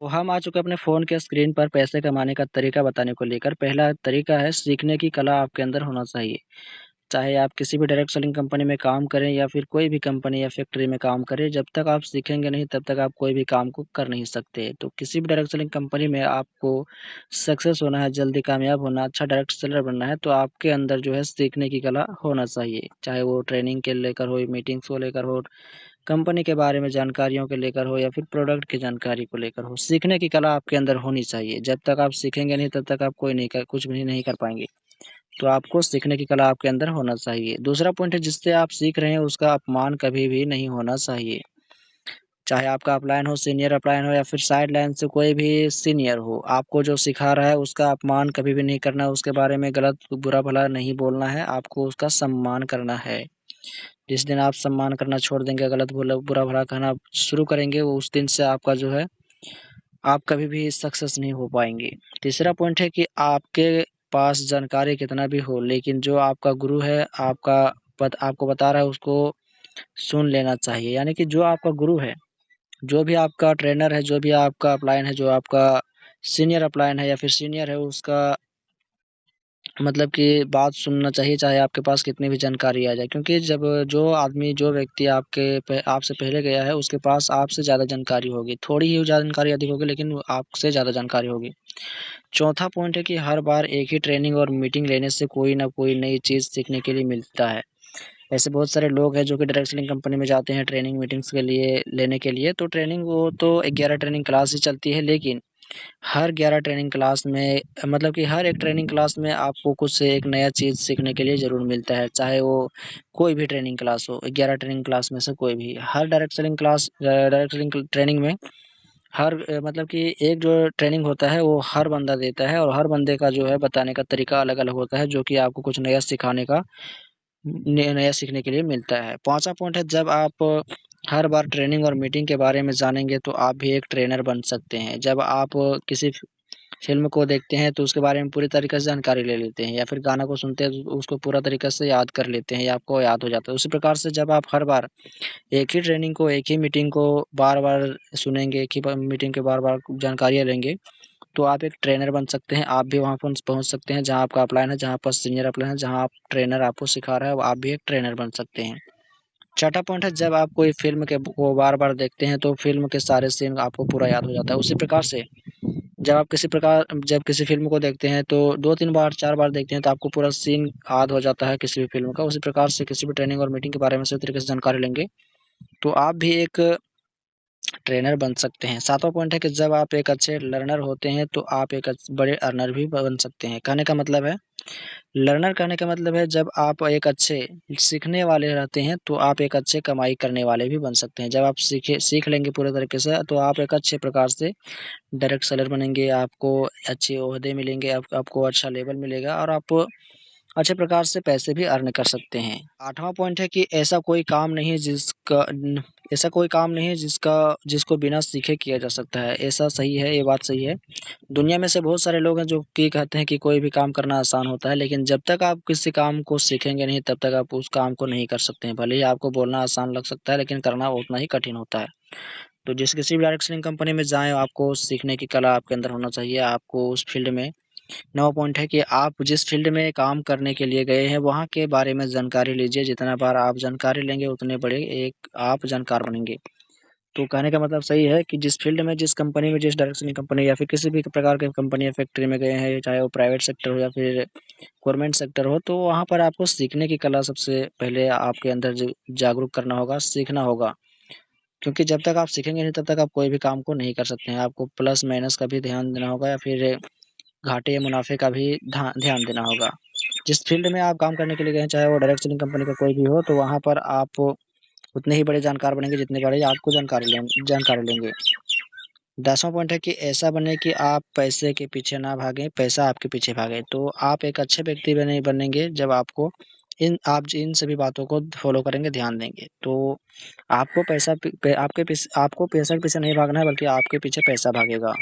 तो हम आ चुके हैं अपने फ़ोन के स्क्रीन पर पैसे कमाने का तरीका बताने को लेकर। पहला तरीका है सीखने की कला आपके अंदर होना चाहिए। चाहे आप किसी भी डायरेक्ट सेलिंग कंपनी में काम करें या फिर कोई भी कंपनी या फैक्ट्री में काम करें, जब तक आप सीखेंगे नहीं तब तक आप कोई भी काम को कर नहीं सकते। तो किसी भी डायरेक्ट सेलिंग कंपनी में आपको सक्सेस होना है, जल्दी कामयाब होना, अच्छा डायरेक्ट सेलर बनना है तो आपके अंदर जो है सीखने की कला होना चाहिए। चाहे वो ट्रेनिंग के लेकर हो, मीटिंग्स को लेकर हो, कंपनी के बारे में जानकारियों को लेकर हो या फिर प्रोडक्ट की जानकारी को लेकर हो, सीखने की कला आपके अंदर होनी चाहिए। जब तक आप सीखेंगे नहीं तब तक आप कोई नहीं कर कुछ भी नहीं कर पाएँगे। तो आपको सीखने की कला आपके अंदर होना चाहिए। दूसरा पॉइंट है जिससे आप सीख रहे हैं उसका अपमान कभी भी नहीं होना चाहिए। चाहे आपका अपलाइन हो, सीनियर अपलाइन हो या फिर साइड लाइन से कोई भी सीनियर हो, आपको जो सिखा रहा है उसका अपमान कभी भी नहीं करना, उसके बारे में गलत बुरा-भला नहीं बोलना है, आपको उसका सम्मान करना है। जिस दिन आप सम्मान करना छोड़ देंगे, गलत बोला बुरा-भला कहना शुरू करेंगे, वो उस दिन से आपका जो है, आप कभी भी सक्सेस नहीं हो पाएँगे। तीसरा पॉइंट है कि आपके पास जानकारी कितना भी हो, लेकिन जो आपका गुरु है, आपको बता रहा है उसको सुन लेना चाहिए। यानी कि जो आपका गुरु है, जो भी आपका ट्रेनर है, जो भी आपका अपलाइन है, जो आपका सीनियर अपलाइन है या फिर सीनियर है, उसका मतलब कि बात सुनना चाहिए, चाहे आपके पास कितनी भी जानकारी आ जाए। क्योंकि जब जो व्यक्ति आपसे पहले गया है, उसके पास आपसे ज़्यादा जानकारी होगी। थोड़ी ही जानकारी अधिक होगी, लेकिन वो आपसे ज़्यादा जानकारी होगी। चौथा पॉइंट है कि हर बार एक ही ट्रेनिंग और मीटिंग लेने से कोई न कोई नई चीज़ सीखने के लिए मिलता है। ऐसे बहुत सारे लोग हैं जो कि डायरेक्ट सेलिंग कंपनी में जाते हैं ट्रेनिंग मीटिंग्स के लिए लेने के लिए। तो ट्रेनिंग वो तो 11 ट्रेनिंग क्लास ही चलती है, लेकिन हर 11 ट्रेनिंग क्लास में मतलब कि हर एक ट्रेनिंग क्लास में आपको कुछ से एक नया चीज़ सीखने के लिए ज़रूर मिलता है, चाहे वो कोई भी ट्रेनिंग क्लास हो, 11 ट्रेनिंग क्लास में से कोई भी। हर डायरेक्ट सेलिंग ट्रेनिंग में मतलब कि एक जो ट्रेनिंग होता है वो हर बंदा देता है और हर बंदे का जो है बताने का तरीका अलग-अलग होता है, जो कि आपको कुछ नया सिखाने का नया सीखने के लिए मिलता है। 5वां पॉइंट है जब आप हर बार ट्रेनिंग और मीटिंग के बारे में जानेंगे तो आप भी एक ट्रेनर बन सकते हैं। जब आप किसी फ़िल्म को देखते हैं तो उसके बारे में पूरी तरीके से जानकारी ले लेते हैं या फिर गाना को सुनते हैं तो उसको पूरा तरीके से याद कर लेते हैं या आपको याद हो जाता है। उसी प्रकार से जब आप हर बार एक ही ट्रेनिंग को, एक ही मीटिंग को बार-बार सुनेंगे, एक ही मीटिंग के बार-बार जानकारियाँ लेंगे, तो आप एक ट्रेनर बन सकते हैं। आप भी वहाँ पहुँच पहुँच सकते हैं जहाँ आपका अपलाइन है, जहाँ पर सीनियर अपलाइन है, जहाँ आप ट्रेनर आपको सिखा रहा है, वो आप भी एक ट्रेनर बन सकते हैं। छठा पॉइंट है जब आप कोई फ़िल्म को बार-बार देखते हैं तो फ़िल्म के सारे सीन आपको पूरा याद हो जाता है। उसी प्रकार से जब किसी फ़िल्म को देखते हैं तो 2-3 बार, 4 बार देखते हैं तो आपको पूरा सीन याद हो जाता है किसी भी फ़िल्म का। उसी प्रकार से किसी भी ट्रेनिंग और मीटिंग के बारे में सही तरीके से जानकारी लेंगे, तो आप भी एक ट्रेनर बन सकते हैं। 7वां पॉइंट है कि जब आप एक अच्छे लर्नर होते हैं तो आप एक बड़े अर्नर भी बन सकते हैं। कहने का मतलब है लर्नर कहने का मतलब है जब आप एक अच्छे सीखने वाले रहते हैं तो आप एक अच्छे कमाई करने वाले भी बन सकते हैं। जब आप सीख लेंगे पूरे तरीके से तो आप एक अच्छे प्रकार से डायरेक्ट सेलर बनेंगे, आपको अच्छे ओहदे मिलेंगे, आपको अच्छा लेवल मिलेगा और आप अच्छे प्रकार से पैसे भी अर्न कर सकते हैं। 8वां पॉइंट है कि ऐसा कोई काम नहीं है जिसको बिना सीखे किया जा सकता है। ऐसा सही है, ये बात सही है। दुनिया में से बहुत सारे लोग हैं जो कि कहते हैं कि कोई भी काम करना आसान होता है, लेकिन जब तक आप किसी काम को सीखेंगे नहीं तब तक आप उस काम को नहीं कर सकते हैं। भले ही आपको बोलना आसान लग सकता है, लेकिन करना उतना ही कठिन होता है। तो किसी भी डायरेक्ट सेलिंग कंपनी में जाएँ, आपको सीखने की कला आपके अंदर होना चाहिए, आपको उस फ़ील्ड में 9वां पॉइंट है कि आप जिस फ़ील्ड में काम करने के लिए गए हैं, वहाँ के बारे में जानकारी लीजिए। जितना बार आप जानकारी लेंगे, उतने बड़े एक आप जानकार बनेंगे। तो कहने का मतलब सही है कि जिस फ़ील्ड में, जिस कंपनी में, जिस डायरेक्ट सेलिंग कंपनी या फिर किसी भी प्रकार की कंपनी या फैक्ट्री में गए हैं, चाहे वो प्राइवेट सेक्टर हो या फिर गवर्नमेंट सेक्टर हो, तो वहाँ पर आपको सीखने की कला सबसे पहले आपके अंदर जागरूक करना होगा, सीखना होगा। क्योंकि जब तक आप सीखेंगे नहीं, तब तक आप कोई भी काम को नहीं कर सकते हैं। आपको प्लस माइनस का भी ध्यान देना होगा या फिर घाटे या मुनाफ़े का भी ध्यान देना होगा। जिस फ़ील्ड में आप काम करने के लिए गए हैं, चाहे वो डायरेक्ट सेलिंग कंपनी का कोई भी हो, तो वहाँ पर आप उतने ही बड़े जानकार बनेंगे, जितने बड़े आपको जानकारी लेंगे। 10वां पॉइंट है कि ऐसा बने कि आप पैसे के पीछे ना भागें, पैसा आपके पीछे भागे। तो आप एक अच्छे व्यक्ति बनेंगे जब आप इन सभी बातों को फ़ॉलो करेंगे, ध्यान देंगे। तो आपको पैसा पी पे आपके पीछे आपको पैसे के पीछे नहीं भागना है, बल्कि आपके पीछे पैसा भागेगा।